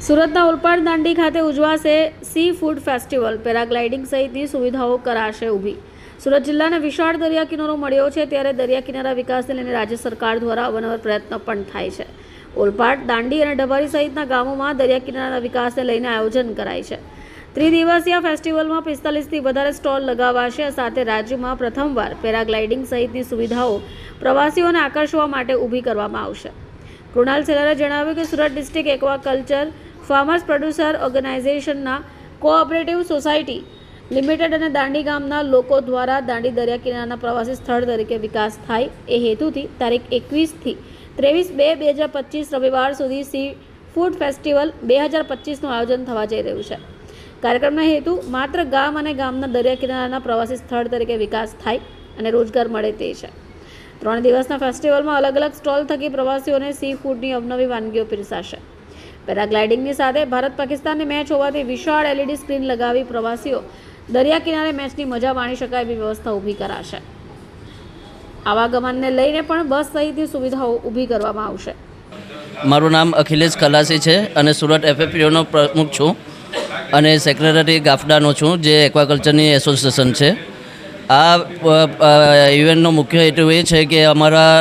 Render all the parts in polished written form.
સુરતના ઓલપાડ દાંડી ખાતે ઉજવાશે સી ફૂડ ફેસ્ટિવલ. પેરાગ્લાઇડિંગ સહિતની સુવિધાઓ કરાશે ઊભી. સુરત જિલ્લાને વિશાળ દરિયા કિનારો મળ્યો છે, ત્યારે દરિયા કિનારા વિકાસને લઈને રાજ્ય સરકાર દ્વારા અવારનવાર પ્રયત્ન પણ થાય છે. ઓલપાડ, દાંડી અને ડભારી સહિતના ગામોમાં દરિયા કિનારાના વિકાસને લઈને આયોજન કરાય છે. ત્રિદિવસીય ફેસ્ટિવલમાં 45થી વધારે સ્ટોલ લગાવાશે. સાથે રાજ્યમાં પ્રથમવાર પેરાગ્લાઇડિંગ સહિતની સુવિધાઓ પ્રવાસીઓને આકર્ષવા માટે ઊભી કરવામાં આવશે. કૃણાલ સેલરે જણાવ્યું કે Surat district aquaculture farmers producer ઓર્ગેનાઇઝેશનના કોઓપરેટિવ સોસાયટી લિમિટેડ અને દાંડી ગામના લોકો દ્વારા દાંડી દરિયા કિનારાના પ્રવાસી સ્થળ તરીકે વિકાસ થાય એ હેતુથી તારીખ 21થી 23/2/2025 રવિવાર સુધી સી ફૂડ ફેસ્ટિવલ 2025નું આયોજન થવા જઈ રહ્યું છે. કાર્યક્રમનો હેતુ માત્ર ગામ અને ગામના દરિયા કિનારાના પ્રવાસી સ્થળ તરીકે વિકાસ થાય અને રોજગાર મળે તે છે. 3 દિવસના ફેસ્ટિવલમાં અલગ અલગ સ્ટોલ થકી પ્રવાસીઓને સી ફૂડની અવનવી વાનગીઓ પીરસાશે. પેરાગ્લાઇડિંગની સાથે ભારત પાકિસ્તાનની મેચ હોવાથી વિશાળ LED સ્ક્રીન લગાવી પ્રવાસીઓ દરિયા કિનારે મેચની મજા માણી શકાય એવી વ્યવસ્થા ઊભી કરાશે. આવાગમનને લઈને પણ બસ સહિતની સુવિધાઓ ઊભી કરવામાં આવશે. મારું નામ અખિલેશ ખલાસી છે અને સુરત FFPOનો પ્રમુખ છું અને સેક્રેટરી ગાફડાનો છું, જે એક્વાકલ્ચરની એસોસિએશન છે. આ ઇવેન્ટનો મુખ્ય હેતુ એ છે કે અમારા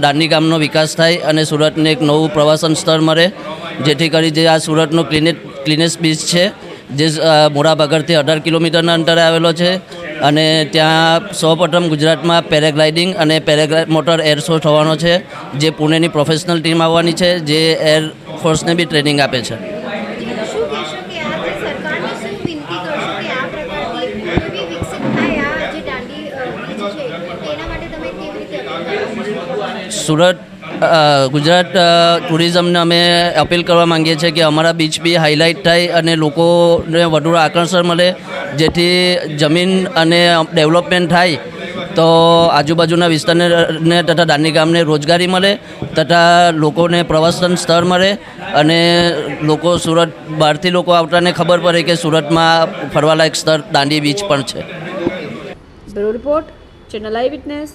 દાંડી ગામનો વિકાસ થાય અને સુરતને એક નવું પ્રવાસન સ્થળ મળે, જેથી કરી જે આ સુરતનો ક્લીનેસ્ટ બીચ છે, જે મોરાભાગરથી 18 કિલોમીટરના અંતરે આવેલો છે અને ત્યાં સૌપ્રથમ ગુજરાતમાં પેરાગ્લાઇડિંગ અને મોટર એર શો થવાનો છે, જે પુણેની પ્રોફેશનલ ટીમ આવવાની છે, જે એર ફોર્સને બી ટ્રેનિંગ આપે છે. સુરત ગુજરાત ટુરિઝમને અમે અપીલ કરવા માંગીએ છીએ કે અમારા બીચ બી હાઇલાઇટ થાય અને લોકોને વધુ આકર્ષણ મળે, જેથી જમીન અને ડેવલપમેન્ટ થાય તો આજુબાજુના વિસ્તારને તથા દાંડી ગામને રોજગારી મળે તથા લોકોને પ્રવાસન સ્થળ મળે અને લોકો સુરત બહારથી લોકો આવતાને ખબર પડે કે સુરતમાં ફરવાલાયક સ્થળ દાંડી બીચ પણ છે. બ્યુરો રિપોર્ટ, ચેનલ આઈ વિટનેસ.